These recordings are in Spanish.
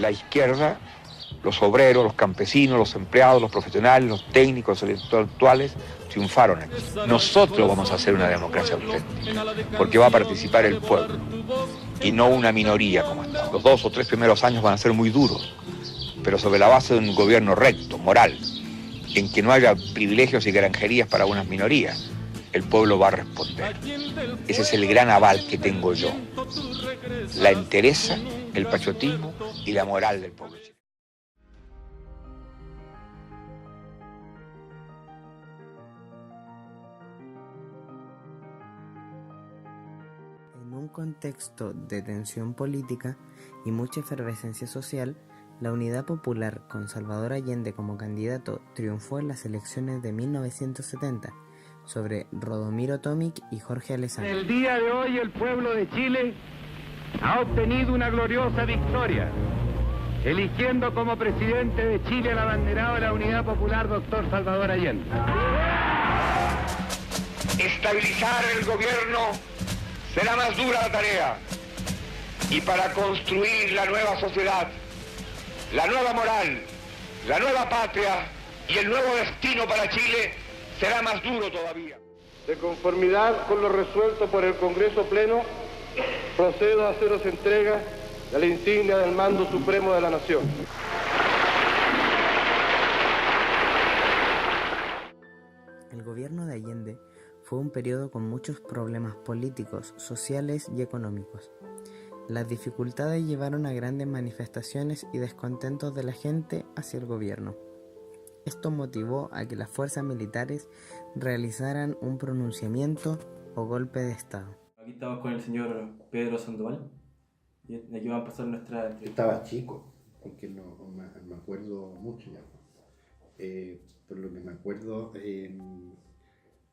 La izquierda, los obreros, los campesinos, los empleados, los profesionales, los técnicos, los intelectuales, triunfaron aquí. Nosotros vamos a hacer una democracia auténtica, porque va a participar el pueblo, y no una minoría como hasta. Los 2 o 3 primeros años van a ser muy duros, pero sobre la base de un gobierno recto, moral, en que no haya privilegios y granjerías para unas minorías, el pueblo va a responder. Ese es el gran aval que tengo yo. La entereza, el patriotismo y la moral del pueblo chileno. En un contexto de tensión política y mucha efervescencia social, la Unidad Popular, con Salvador Allende como candidato, triunfó en las elecciones de 1970 sobre Rodomiro Tomic y Jorge Alessandri. El día de hoy el pueblo de Chile ha obtenido una gloriosa victoria, eligiendo como presidente de Chile al abanderado de la Unidad Popular, doctor Salvador Allende. Estabilizar el gobierno será más dura la tarea, y para construir la nueva sociedad, la nueva moral, la nueva patria y el nuevo destino para Chile será más duro todavía. De conformidad con lo resuelto por el Congreso Pleno, procedo a haceros entrega de la insignia del mando supremo de la nación. El gobierno de Allende fue un periodo con muchos problemas políticos, sociales y económicos. Las dificultades llevaron a grandes manifestaciones y descontentos de la gente hacia el gobierno. Esto motivó a que las fuerzas militares realizaran un pronunciamiento o golpe de Estado. Aquí estamos con el señor Pedro Sandoval y aquí va a pasar nuestra entrevista. Estaba chico, porque no me acuerdo mucho ya. Por lo que me acuerdo,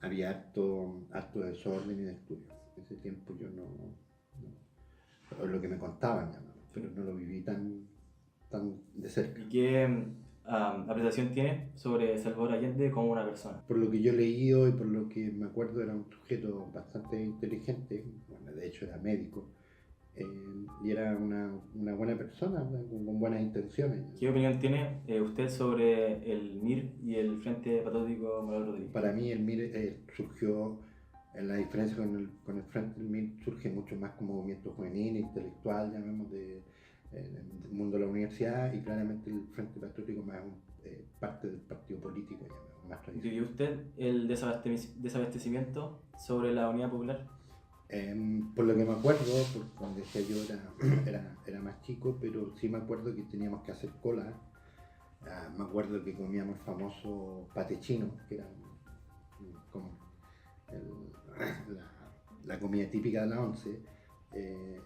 había harto desorden y descuido. En ese tiempo yo no lo que me contaban ya, pero no lo viví tan de cerca. ¿Y qué apreciación tiene sobre Salvador Allende como una persona? Por lo que yo he leído y por lo que me acuerdo, era un sujeto bastante inteligente, bueno, de hecho era médico, y era una buena persona, con buenas intenciones. ¿Qué opinión tiene usted sobre el MIR y el Frente Patriótico Manuel Rodríguez? Para mí el MIR surgió, en la diferencia con el Frente, el MIR surge mucho más como movimiento juvenil, intelectual, llamemos, del mundo de la universidad, y claramente el Frente Patriótico más parte del partido político, llamemos, más tradicional. ¿Vivió usted el desabastecimiento sobre la Unidad Popular? Por lo que me acuerdo, porque cuando decía yo era más chico, pero sí me acuerdo que teníamos que hacer cola. Me acuerdo que comíamos el famoso pate chino, que era como la comida típica de la once,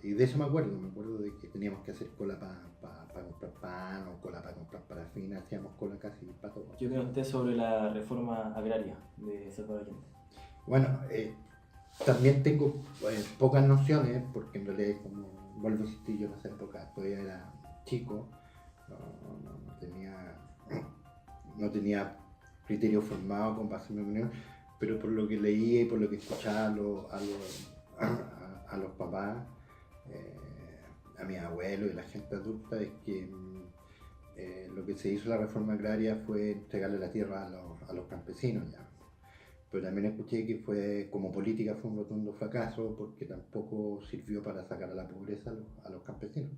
y de eso me acuerdo de que teníamos que hacer cola para comprar pan, o cola para comprar parafina, hacíamos cola casi para todo. ¿Qué opina usted sobre la reforma agraria de Salvador Allende? Bueno, también tengo pocas nociones, porque en realidad, como vuelvo a insistir, yo en esa época todavía era chico, no tenía criterio formado con base en mi opinión, pero por lo que leía y por lo que escuchaba a los papás, a mis abuelos y la gente adulta, es que lo que se hizo en la reforma agraria fue entregarle la tierra a los campesinos ya. Pero también escuché que como política fue un rotundo fracaso, porque tampoco sirvió para sacar a la pobreza a los campesinos.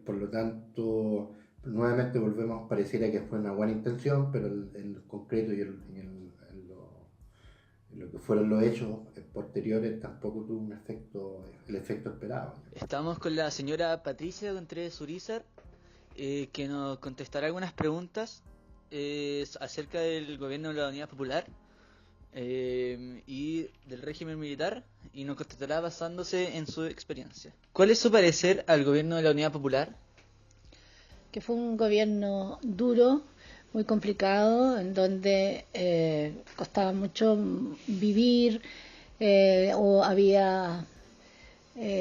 Por lo tanto, nuevamente pareciera que fue una buena intención, pero en lo concreto y en lo que fueron los hechos posteriores tampoco tuvo el efecto esperado. Estamos con la señora Patricia Contreras Urizar, que nos contestará algunas preguntas acerca del gobierno de la Unidad Popular y del régimen militar, y nos contestará basándose en su experiencia. ¿Cuál es su parecer al gobierno de la Unidad Popular? Que fue un gobierno duro, muy complicado, en donde costaba mucho vivir, o había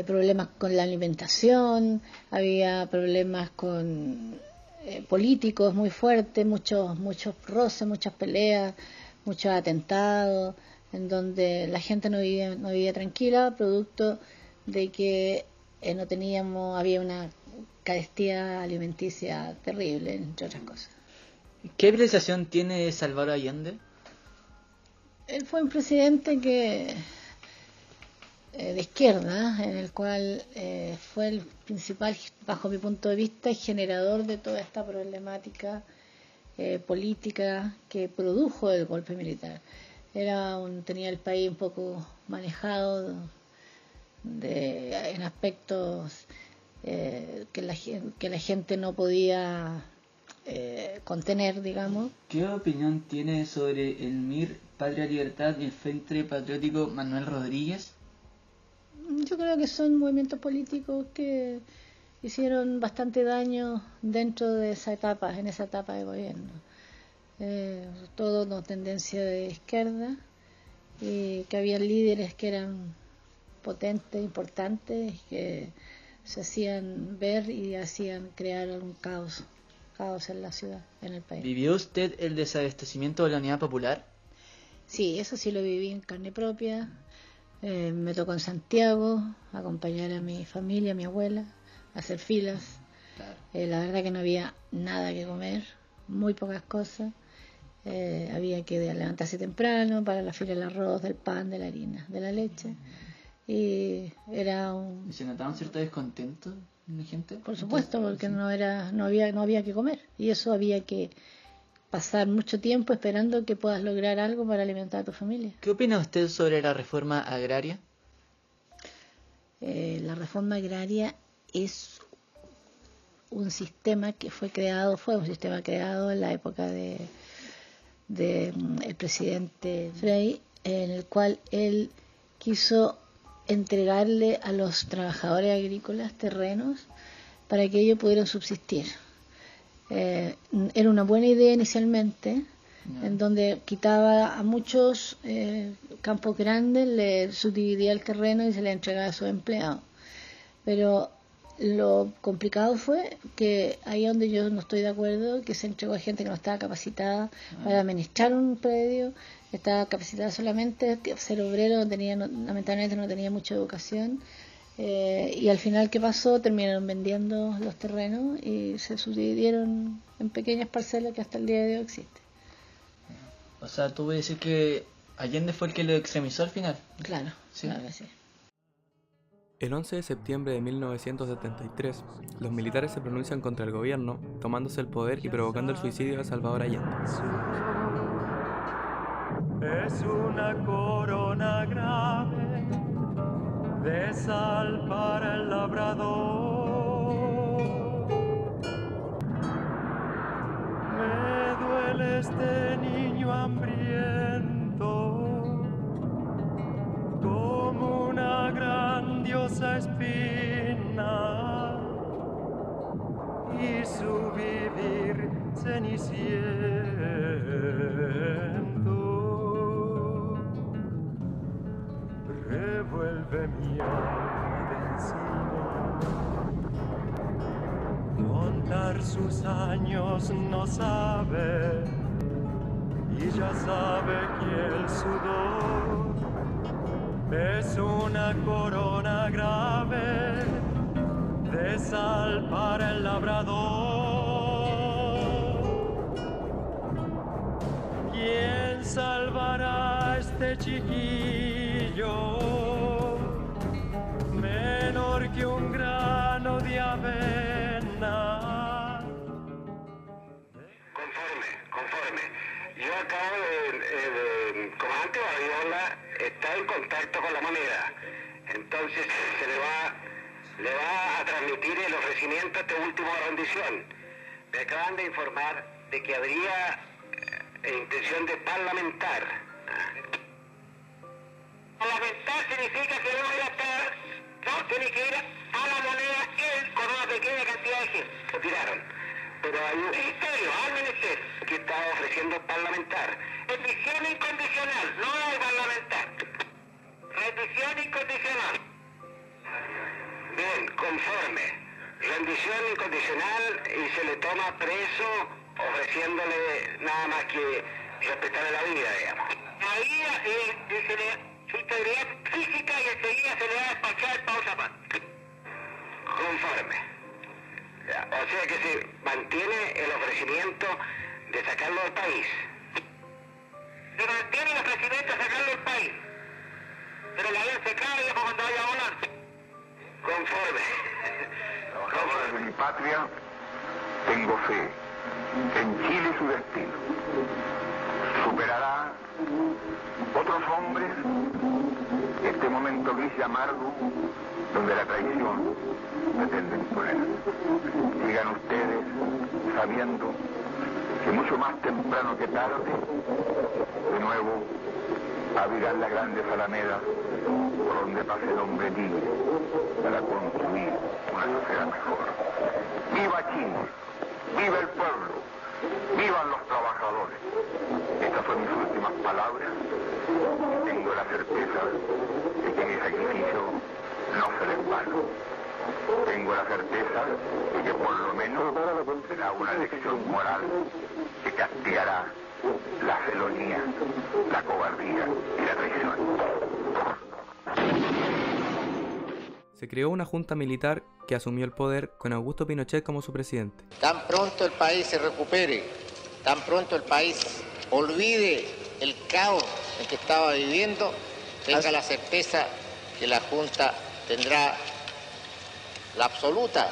problemas con la alimentación, había problemas con políticos muy fuertes, muchos roces, muchas peleas, muchos atentados, en donde la gente no vivía tranquila, producto de que había carestía alimenticia terrible, entre otras cosas. ¿Qué apreciación tiene Salvador Allende? Él fue un presidente que de izquierda, en el cual fue el principal, bajo mi punto de vista, generador de toda esta problemática política que produjo el golpe militar. Tenía el país un poco manejado en aspectos que la gente no podía contener, digamos. ¿Qué opinión tiene sobre el MIR, Patria Libertad y el Frente Patriótico Manuel Rodríguez? Yo creo que son movimientos políticos que hicieron bastante daño dentro de en esa etapa de gobierno. Todo con tendencia de izquierda, y que había líderes que eran potentes, importantes, que se hacían ver y hacían crear un caos en la ciudad, en el país. ¿Vivió usted el desabastecimiento de la Unidad Popular? Sí, eso sí lo viví en carne propia. Me tocó en Santiago acompañar a mi familia, a mi abuela, a hacer filas. Claro. La verdad que no había nada que comer, muy pocas cosas. Había que levantarse temprano para la fila del arroz, del pan, de la harina, de la leche. Y era ¿Y se notaba un cierto descontento en la gente? Por supuesto, porque no había que comer, y eso había que pasar mucho tiempo esperando que puedas lograr algo para alimentar a tu familia. ¿Qué opina usted sobre la reforma agraria? La reforma agraria es un sistema que fue un sistema creado en la época de el presidente Frei, en el cual él quiso entregarle a los trabajadores agrícolas terrenos para que ellos pudieran subsistir. Era una buena idea inicialmente, en donde quitaba a muchos campos grandes, le subdividía el terreno y se le entregaba a sus empleados. Pero lo complicado fue que ahí donde yo no estoy de acuerdo, que se entregó a gente que no estaba capacitada para administrar un predio, estaba capacitada solamente a ser obrero, lamentablemente no tenía mucha educación, y al final, ¿qué pasó? Terminaron vendiendo los terrenos y se subdividieron en pequeñas parcelas que hasta el día de hoy existen. O sea, tú voy a decir que Allende fue el que lo extremizó al final. Claro, sí. Claro que sí. El 11 de septiembre de 1973, los militares se pronuncian contra el gobierno, tomándose el poder y provocando el suicidio de Salvador Allende. Es una corona grave de sal para el labrador. Me duele este niño hambriento como una grandiosa espina, y su vivir ceniciento revuelve mi alma de encima. Contar sus años no sabe, y ya sabe que el sudor es una corona grave de sal para el labrador. ¿Quién salvará a este chiquillo menor que un grano de avena? Conforme. Yo acabo de comandante Badiola está en contacto con la moneda, entonces se le va a transmitir el ofrecimiento a este último rendición. Me acaban de informar de que habría intención de parlamentar. Parlamentar significa que no voy a estar, no, tiene que ir a la moneda él con una pequeña cantidad de gente. Lo tiraron. Pero hay un ministerio, al ministerio, que está ofreciendo parlamentar. Rendición incondicional, no hay parlamentar. Rendición incondicional. Bien, conforme. Rendición incondicional y se le toma preso ofreciéndole nada más que respetarle la vida, digamos. La vida y se le su integridad física y enseguida se le va a despachar para otra parte. Conforme. sacarlo del país. Se mantiene el ofrecimiento de sacarlo del país. Pero la ley se cae y cuando vaya a volar. Conforme. Trabajador de mi patria, tengo fe en Chile y su destino. Superará otros hombres este momento gris y amargo donde la traición pretende imponer. Sigan ustedes sabiendo que mucho más temprano que tarde, de nuevo, abrirán las grandes alamedas por donde pase el hombre libre para construir una sociedad mejor. ¡Viva Chile! ¡Viva el pueblo! ¡Vivan los trabajadores! Estas son mis últimas palabras. Tengo la certeza de que mi sacrificio no será en vano. Tengo la certeza de que por lo menos será una lección moral que castigará la felonía, la cobardía y la traición. Se creó una junta militar que asumió el poder con Augusto Pinochet como su presidente. Tan pronto el país se recupere, tan pronto el país olvide el caos en que estaba viviendo, tenga la certeza que la Junta tendrá la absoluta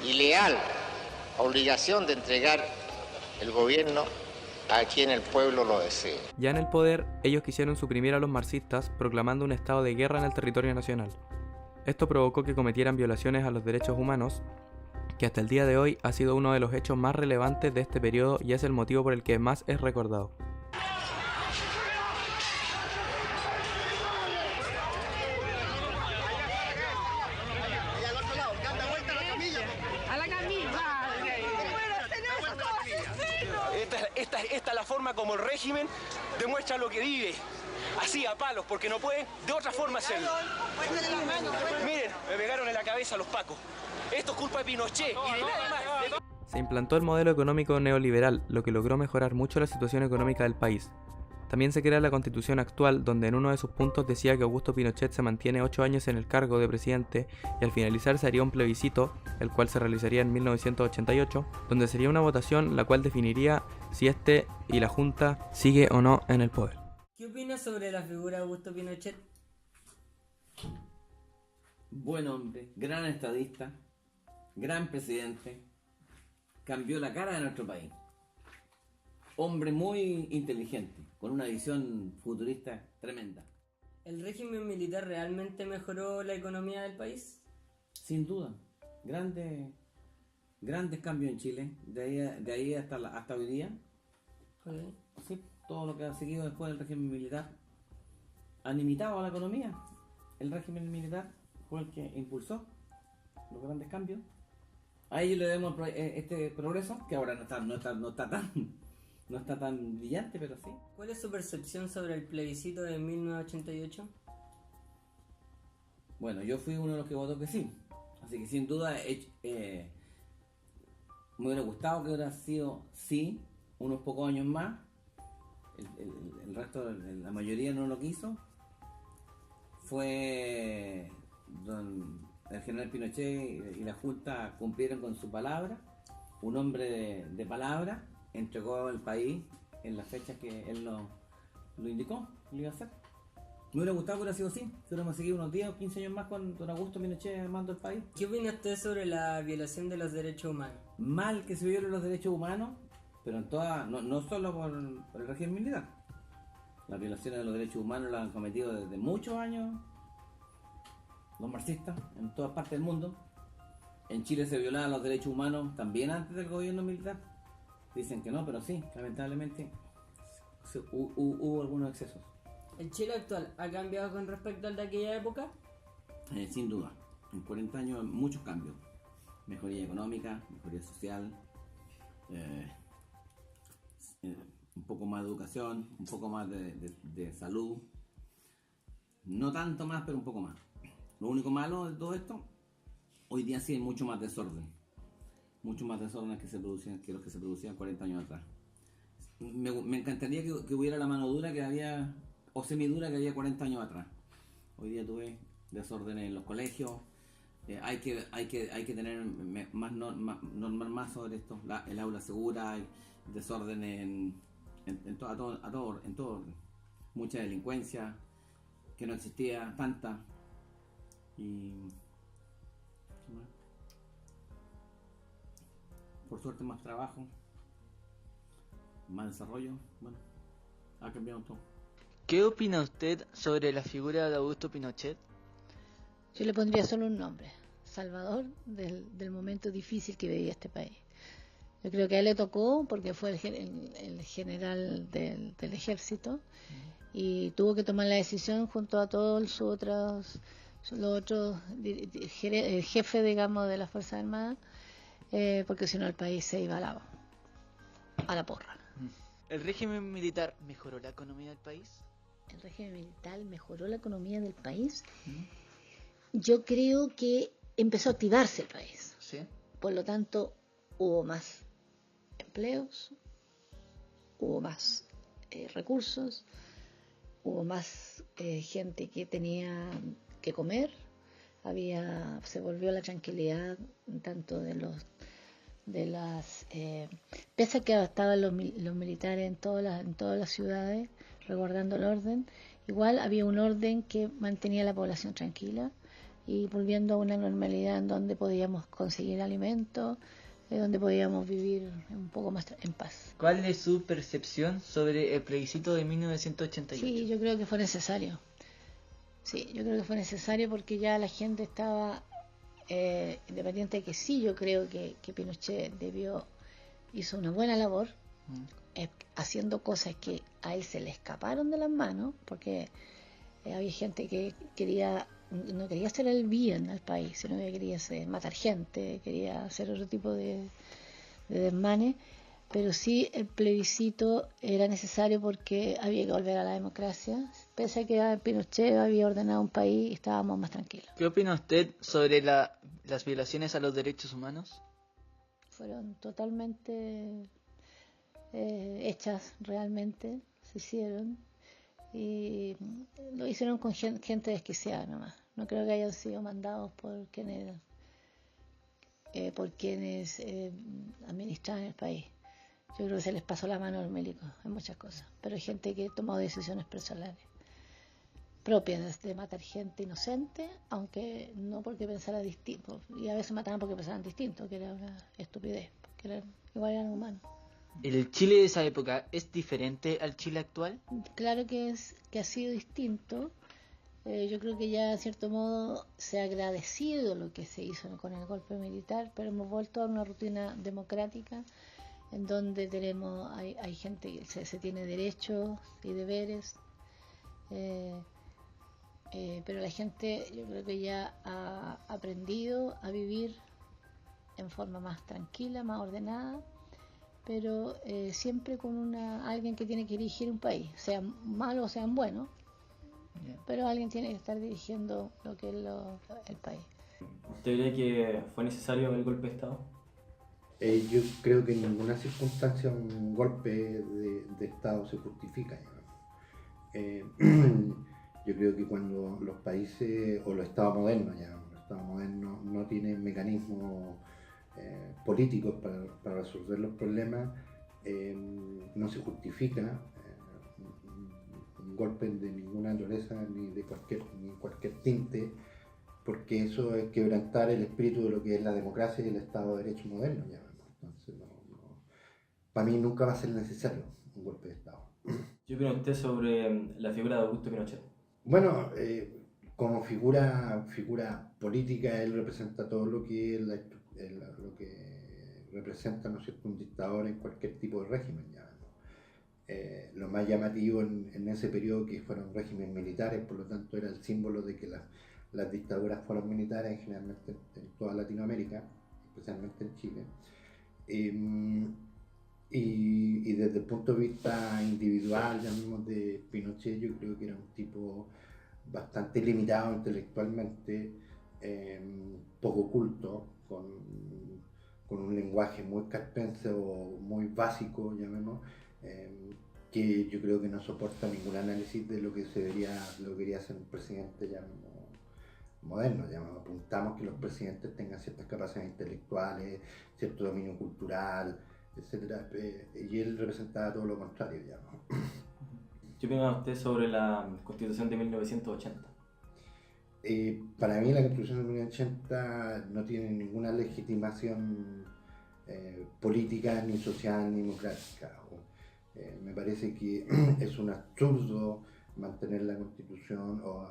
y leal obligación de entregar el gobierno a quien el pueblo lo desee. Ya en el poder, ellos quisieron suprimir a los marxistas proclamando un estado de guerra en el territorio nacional. Esto provocó que cometieran violaciones a los derechos humanos, que hasta el día de hoy ha sido uno de los hechos más relevantes de este periodo y es el motivo por el que más es recordado. Esta es la forma como el régimen demuestra lo que vive. Así, a palos, porque no pueden de otra forma hacerlo. Miren, me pegaron en la cabeza los pacos. Esto es culpa de Pinochet y de nadie más. Se implantó el modelo económico neoliberal, lo que logró mejorar mucho la situación económica del país. También se crea la constitución actual, donde en uno de sus puntos decía que Augusto Pinochet se mantiene 8 años en el cargo de presidente y al finalizar se haría un plebiscito, el cual se realizaría en 1988, donde sería una votación la cual definiría si este y la Junta sigue o no en el poder. ¿Qué opinas sobre la figura de Augusto Pinochet? Buen hombre, gran estadista, gran presidente, cambió la cara de nuestro país. Hombre muy inteligente, con una visión futurista tremenda. ¿El régimen militar realmente mejoró la economía del país? Sin duda, grandes cambios en Chile, de ahí hasta hoy día. Okay. Sí, todo lo que ha seguido después del régimen militar han imitado a la economía. El régimen militar fue el que impulsó los grandes cambios. A ellos le debemos este progreso, que ahora no está tan brillante, pero sí. ¿Cuál es su percepción sobre el plebiscito de 1988? Bueno, yo fui uno de los que votó que sí. Así que sin duda me hubiera gustado que hubiera sido sí, unos pocos años más. El resto, la mayoría no lo quiso. Fue el general Pinochet y la Junta cumplieron con su palabra. Un hombre de palabra entregó el país en las fechas que él lo indicó, lo iba a hacer. Me hubiera gustado que hubiera sido así, si hubiéramos seguido unos 10 o 15 años más con don Augusto Pinochet armando el país. ¿Qué opina usted sobre la violación de los derechos humanos? Mal que se violen los derechos humanos, pero en toda, no solo por el régimen militar. Las violaciones de los derechos humanos las han cometido desde muchos años los marxistas en todas partes del mundo. En Chile se violaban los derechos humanos también antes del gobierno militar. Dicen que no, pero sí, lamentablemente hubo algunos excesos. ¿El Chile actual ha cambiado con respecto al de aquella época? Sin duda, en 40 años muchos cambios. Mejoría económica, mejoría social, un poco más de educación, un poco más de salud. No tanto más, pero un poco más. Lo único malo de todo esto, hoy día sí hay mucho más desorden. Mucho más desórdenes que los que se producían 40 años atrás. Me encantaría que hubiera la mano dura que había, o semidura que había 40 años atrás. Hoy día tuve desórdenes en los colegios, Hay que tener más normas más sobre esto, el aula segura, el desorden en todo orden. Mucha delincuencia que no existía, tanta. Y por suerte más trabajo, más desarrollo. Bueno, ha cambiado todo. ¿Qué opina usted sobre la figura de Augusto Pinochet? Yo le pondría solo un nombre: Salvador del momento difícil que vivía este país. Yo creo que a él le tocó porque fue el general del ejército y tuvo que tomar la decisión junto a todos los otros el jefe, digamos, de las Fuerzas Armadas, porque si no el país se iba a la porra. ¿El régimen militar mejoró la economía del país? ¿El régimen militar mejoró la economía del país? Yo creo que empezó a activarse el país. ¿Sí? Por lo tanto, hubo más empleos, hubo más recursos, hubo más gente que tenía que comer, se volvió la tranquilidad tanto pese a que estaban los militares en todas las ciudades resguardando el orden, igual había un orden que mantenía a la población tranquila y volviendo a una normalidad en donde podíamos conseguir alimentos, donde podíamos vivir un poco más en paz. ¿Cuál es su percepción sobre el plebiscito de 1988? Sí, yo creo que fue necesario. Porque ya la gente estaba, independiente de que sí, yo creo que Pinochet hizo una buena labor, haciendo cosas que a él se le escaparon de las manos, porque había gente que no quería hacer el bien al país, sino que quería matar gente, quería hacer otro tipo de desmanes, pero sí el plebiscito era necesario porque había que volver a la democracia, pese a que Pinochet había ordenado un país y estábamos más tranquilos. ¿Qué opina usted sobre las violaciones a los derechos humanos? Fueron totalmente hechas, realmente, se hicieron, y lo hicieron con gente desquiciada nomás. No creo que hayan sido mandados por quienes administraban el país. Yo creo que se les pasó la mano a los milicos en muchas cosas, pero hay gente que tomó decisiones personales propias de matar gente inocente, aunque no porque pensara distinto, y a veces mataban porque pensaban distinto, que era una estupidez, porque igual eran humanos. ¿El Chile de esa época es diferente al Chile actual? Claro que ha sido distinto. Yo creo que ya, en cierto modo, se ha agradecido lo que se hizo con el golpe militar, pero hemos vuelto a una rutina democrática en donde hay gente que se tiene derechos y deberes, pero la gente, yo creo que ya ha aprendido a vivir en forma más tranquila, más ordenada, pero siempre con alguien que tiene que dirigir un país, sean malos o sean buenos, pero alguien tiene que estar dirigiendo lo que es el país. ¿Usted cree que fue necesario el golpe de Estado? Yo creo que en ninguna circunstancia un golpe de Estado se justifica. Yo creo que cuando los países, o los Estados modernos no tienen mecanismos políticos para resolver los problemas, no se justifica un golpe de ninguna naturaleza ni cualquier tinte, porque eso es quebrantar el espíritu de lo que es la democracia y el Estado de Derecho moderno. Entonces, para mí nunca va a ser necesario un golpe de Estado. ¿Qué opina usted sobre la figura de Augusto Pinochet? Bueno, como figura política, él representa todo lo que lo que representa, ¿no es cierto?, un dictador en cualquier tipo de régimen. Lo más llamativo en ese periodo que fueron regímenes militares, por lo tanto era el símbolo de que las dictaduras fueron militares generalmente en toda Latinoamérica, especialmente en Chile. Y desde el punto de vista individual, llamemos, de Pinochet, yo creo que era un tipo bastante limitado intelectualmente, poco culto, con un lenguaje muy carpense o muy básico, llamemos, que yo creo que no soporta ningún análisis de lo que debería ser un presidente, llamemos, modernos, digamos, apuntamos que los presidentes tengan ciertas capacidades intelectuales, cierto dominio cultural, etcétera, y él representaba todo lo contrario, digamos. ¿Qué opina usted sobre la Constitución de 1980? Para mí la Constitución de 1980 no tiene ninguna legitimación política, ni social, ni democrática. Me parece que es un absurdo mantener la Constitución o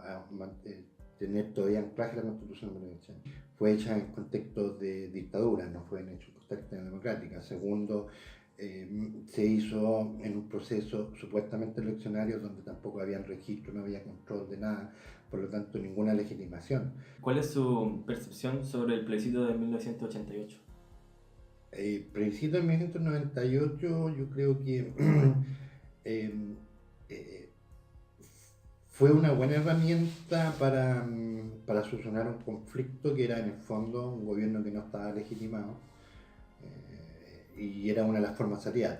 tener todavía anclaje la Constitución de 1980. Fue hecha en contextos de dictadura, no fue hecha en contextos democráticos. Segundo, se hizo en un proceso supuestamente eleccionario donde tampoco había registro, no había control de nada, por lo tanto ninguna legitimación. ¿Cuál es su percepción sobre el plebiscito de 1988? El plebiscito de 1998 yo creo que fue una buena herramienta para solucionar un conflicto que era en el fondo un gobierno que no estaba legitimado. Y era una de las formas de salida.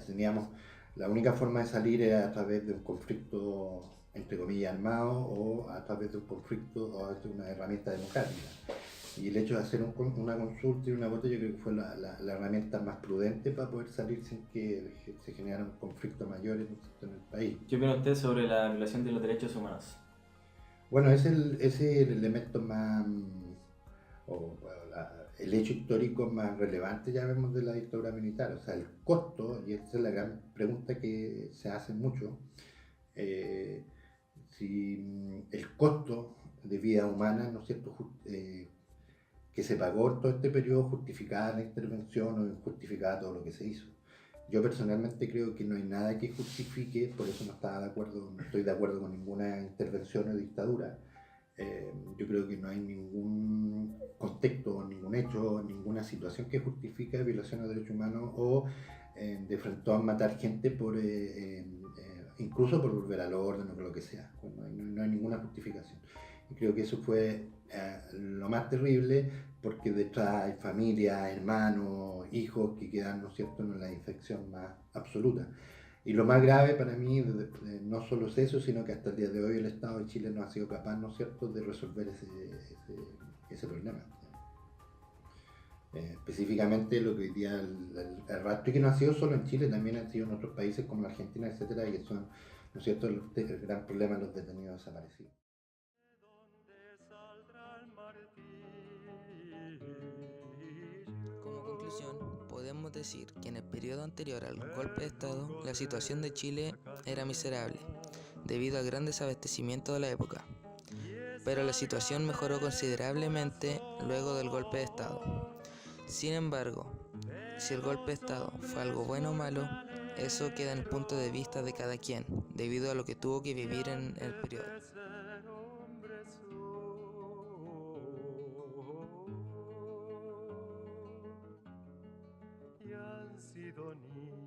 La única forma de salir era a través de un conflicto, entre comillas, armado, o a través de un conflicto o a través de una herramienta democrática. Y el hecho de hacer una consulta y una voto yo creo que fue la herramienta más prudente para poder salir sin que se generara un conflicto mayor en el país. ¿Qué opina usted sobre la violación de los derechos humanos? Bueno, es el elemento más, el hecho histórico más relevante, ya vemos, de la dictadura militar. O sea, el costo, y esta es la gran pregunta que se hace mucho, si el costo de vida humana, ¿no es cierto?, que se pagó en todo este periodo justificaba la intervención o injustificaba todo lo que se hizo. Yo personalmente creo que no hay nada que justifique, por eso no estoy de acuerdo con ninguna intervención o dictadura. Yo creo que no hay ningún contexto, ningún hecho, ninguna situación que justifique violación de derechos humanos o de frente a matar gente por incluso por volver al orden o lo que sea. Pues no hay ninguna justificación. Y creo que eso fue lo más terrible, porque detrás hay familias, hermanos, hijos que quedan, ¿no es cierto?, en la infección más absoluta. Y lo más grave para mí no solo es eso, sino que hasta el día de hoy el Estado de Chile no ha sido capaz, ¿no es cierto?, de resolver ese problema. Específicamente lo que hoy día el rastro, y que no ha sido solo en Chile, también ha sido en otros países como la Argentina, etcétera, y que son, ¿no es cierto?, el gran problema de los detenidos desaparecidos. Como conclusión, podemos decir que en el periodo anterior al golpe de Estado, la situación de Chile era miserable, debido al gran desabastecimiento de la época. Pero la situación mejoró considerablemente luego del golpe de Estado. Sin embargo, si el golpe de Estado fue algo bueno o malo, eso queda en el punto de vista de cada quien, debido a lo que tuvo que vivir en el periodo. Y han sido niños